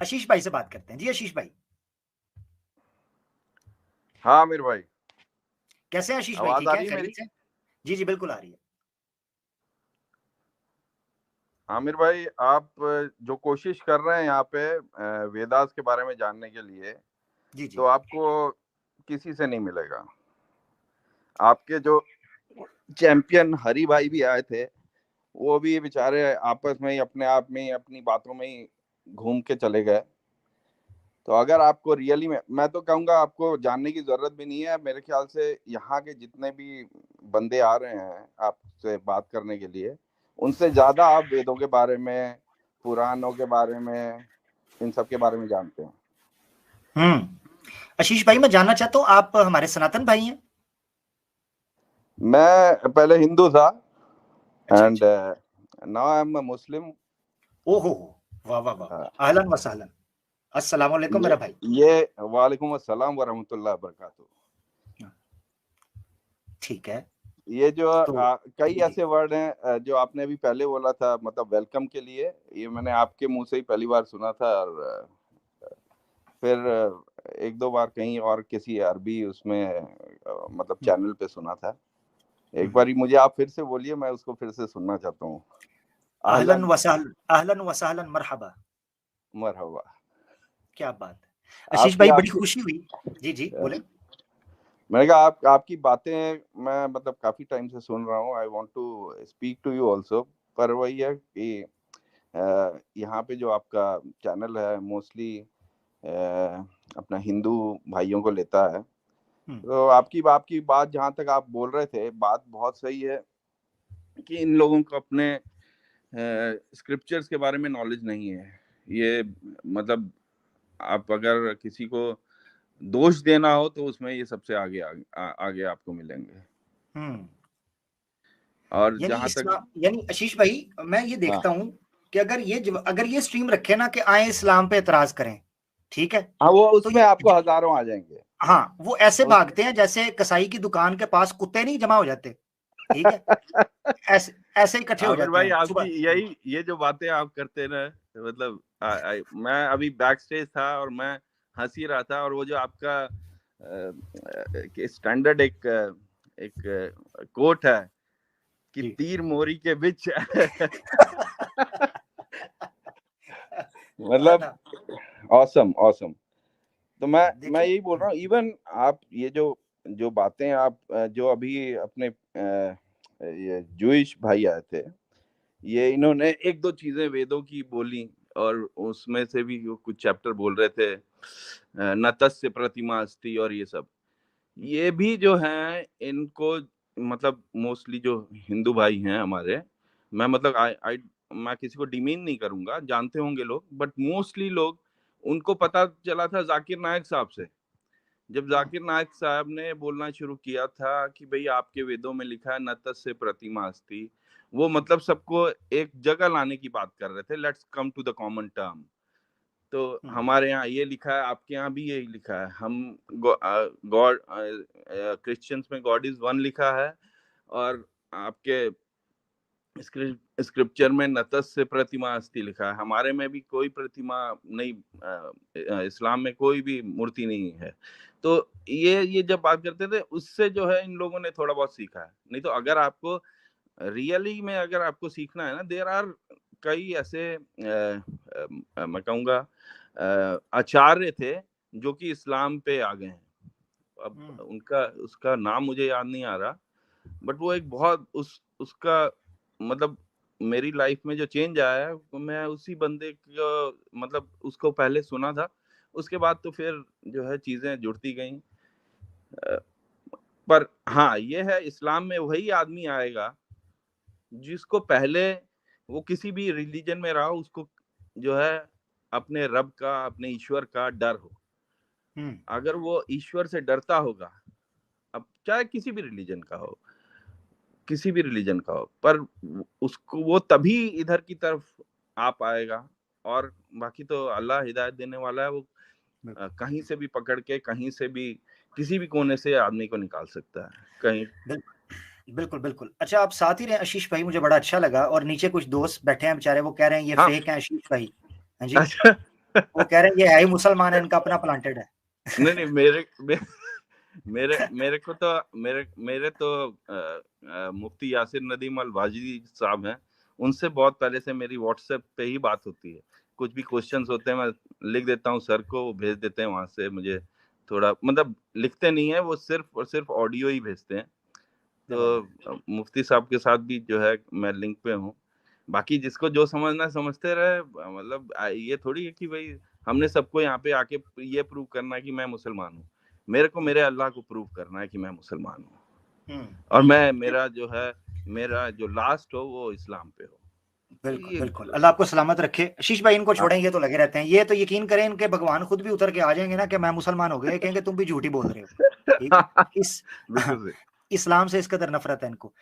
आशीष भाई से बात करते हैं। जी आशीष भाई। हाँ आमिर भाई, कैसे हैं आशीष भाई? आवाज ठीक आ है, रही है मेरी? खैरियत से? जी जी बिल्कुल आ रही है। आमिर भाई, आप जो कोशिश कर रहे हैं यहाँ पे वेदास के बारे में जानने के लिए, जी तो जी। आपको किसी से नहीं मिलेगा। आपके जो चैंपियन हरि भाई भी आए थे, वो भी बेचारे आपस में ही अपने आप में ही अपनी बातों में ही घूम के चले गए। तो अगर आपको रियली में, मैं तो कहूंगा आपको जानने की जरूरत भी नहीं है। मेरे ख्याल से यहाँ के जितने भी बंदे आ रहे हैं आपसे बात करने के लिए, उनसे ज्यादा आप वेदों के बारे में, पुराणों के बारे में, इन सब के बारे में जानते हैं। आशीष भाई, मैं जानना चाहता हूँ, आप हमारे सनातन भाई हैं? मैं पहले हिंदू था, अच्छा एंड अच्छा। नाउ आई एम मुस्लिम। ओहो, वाह वाह वाह, अहलन व सहलन। अस्सलाम वालेकुम ये मेरा भाई। ये वालेकुम अस्सलाम व रहमतुल्लाह बरकातहू। ठीक है। ये जो तो कई जी जी। ऐसे वर्ड हैं जो आपने अभी पहले बोला था, मतलब वेलकम के लिए, ये मैंने आपके मुंह से ही पहली बार सुना था। और फिर एक दो बार कहीं और किसी अरबी उसमें मतलब चैनल पे सुना था। एक बारी मुझे आप फिर से बोलिए, मैं उसको फिर से सुनना चाहता हूँ। अहलन आहलन व सहलन, अहलन व सहलन, मरहबा। मरहबा। क्या बात है आशीष आपकी भाई, बड़ी आपकी खुशी हुई। जी जी बोले। मैंने कहा आपकी बातें मैं मतलब काफी टाइम से सुन रहा हूँ। I want to speak to you also. पर वही है कि यहाँ पे जो आपका चैनल है मोस्टली अपना हिंदू भाइयों को लेता है। तो आपकी बात, जहाँ तक आप बोल रहे थे, बात बहुत सही है कि इन लोगों को अपने स्क्रिप्चर्स के बारे में नॉलेज नहीं है। ये मतलब आप अगर किसी को दोष देना हो तो उसमें ये सबसे आगे आगे आपको मिलेंगे। और यानी जहां तक, इस्लाम, यानी आशीष भाई मैं ये हाँ देखता हूँ कि अगर ये स्ट्रीम रखे ना कि आए इस्लाम पे एतराज करें, ठीक है, हाँ, वो तो उसमें आपको हजारों आ जाएंगे। हाँ, वो ऐसे उस भागते हैं जैसे कसाई की दुकान के पास कुत्ते नहीं जमा हो जाते। ठीक है, ऐसे ऐसे इकट्ठे हो आमिर जाते भाई, हैं आपकी सुबह। यही ये जो बातें आप करते हैं ना, मतलब मैं अभी बैक स्टेज था और मैं हंस ही रहा था। और वो जो आपका स्टैंडर्ड एक एक कोट है कि जी। तीर मोरी के बीच मतलब ना, ऑसम ऑसम। तो मैं देखिए। यही बोल रहा हूँ, इवन आप ये जो जो बातें आप जो अभी अपने ये जूइश भाई आए थे, ये इन्होंने एक दो चीजें वेदों की बोली, और उसमें से भी वो कुछ चैप्टर बोल रहे थे, नतस्य प्रतिमा अस्ति और ये सब। ये भी जो है इनको, मतलब मोस्टली जो हिंदू भाई हैं हमारे, मैं मतलब आई मैं किसी को डिमीन नहीं करूंगा, जानते होंगे लोग, बट मोस्टली लोग, उनको पता चला था जाकिर नायक साहब से। जब जाकिर नायक साहब ने बोलना शुरू किया था कि भाई आपके वेदों में लिखा है न तस्य प्रतिमा अस्ति, वो मतलब सबको एक जगह लाने की बात कर रहे थे, let's come to the common term. तो हमारे यहाँ ये लिखा है, आपके यहाँ भी यही लिखा है। हम गॉड, क्रिश्चियंस में गॉड इज वन लिखा है, और आपके स्क्रिप्चर में नतस्य प्रतिमा अस्ति लिखा है। हमारे में भी कोई प्रतिमा नहीं, इस्लाम में कोई भी मूर्ति नहीं है। तो ये जब बात करते थे, उससे जो है इन लोगों ने थोड़ा बहुत सीखा है। नहीं तो अगर आपको रियली में अगर आपको सीखना है ना, देर आर कई ऐसे मैं कहूँगा आचार्य थे जो कि इस्लाम पे आ गए हैं। अब उनका उसका नाम मुझे याद नहीं आ रहा, बट वो एक बहुत उसका मतलब मेरी लाइफ में जो चेंज आया है, मैं उसी बंदे को मतलब उसको पहले सुना था। उसके बाद तो फिर जो है चीजें जुड़ती गई। पर हाँ, ये है, इस्लाम में वही आदमी आएगा जिसको पहले वो किसी भी रिलीजन में रहा, उसको जो है अपने रब का, अपने ईश्वर का डर हो। अगर वो ईश्वर से डरता होगा, अब चाहे किसी भी रिलीजन का हो, किसी भी रिलीजन का हो, पर उसको वो तभी इधर की तरफ आ पाएगा। और बाकी तो अल्लाह हिदायत देने वाला है। वो कहीं से भी पकड़ के, कहीं से भी, किसी भी कोने से आदमी को निकाल सकता है कहीं। बिल्कुल बिल्कुल। अच्छा, आप साथ ही रहे आशीष भाई, मुझे बड़ा अच्छा लगा। और नीचे कुछ दोस्त बैठे हैं बेचारे, वो कह रहे हैं ये हाँ, फेक है आशीष भाई। हाँ जी। अच्छा, वो कह रहे हैं ये है ही मुसलमान है, इनका अपना प्लांटेड है। नहीं नहीं, मेरे को तो मेरे तो मुफ्ती यासिर नदीम अल वाजिदी साहब हैं, उनसे बहुत पहले से मेरी व्हाट्सएप पे ही बात होती है। कुछ भी क्वेश्चंस होते हैं मैं लिख देता हूँ सर को, वो भेज देते हैं वहां से मुझे। थोड़ा मतलब लिखते नहीं है वो, सिर्फ और सिर्फ ऑडियो ही भेजते हैं। तो मुफ्ती साहब के साथ भी जो है मैं लिंक पे हूँ। बाकी जिसको जो समझना है समझते रहे, मतलब ये थोड़ी है कि भाई हमने सबको यहाँ पे आके ये प्रूव करना है कि मैं मुसलमान हूँ। मेरे को मेरे अल्लाह को प्रूव करना है कि मैं मुसलमान हूँ, और मैं मेरा जो लास्ट हो वो इस्लाम पे हो। बिल्कुल ये बिल्कुल, अल्लाह आपको सलामत रखे। शीश भाई इनको हाँ, छोड़ें, ये तो लगे रहते हैं। ये तो यकीन करें इनके भगवान खुद भी उतर के आ जाएंगे ना कि मैं मुसलमान हो गया, कहेंगे तुम भी झूठी बोल रहे हो। ठीक है, इस बिल्कुल सही। इस्लाम से इस कदर नफरत है इनको।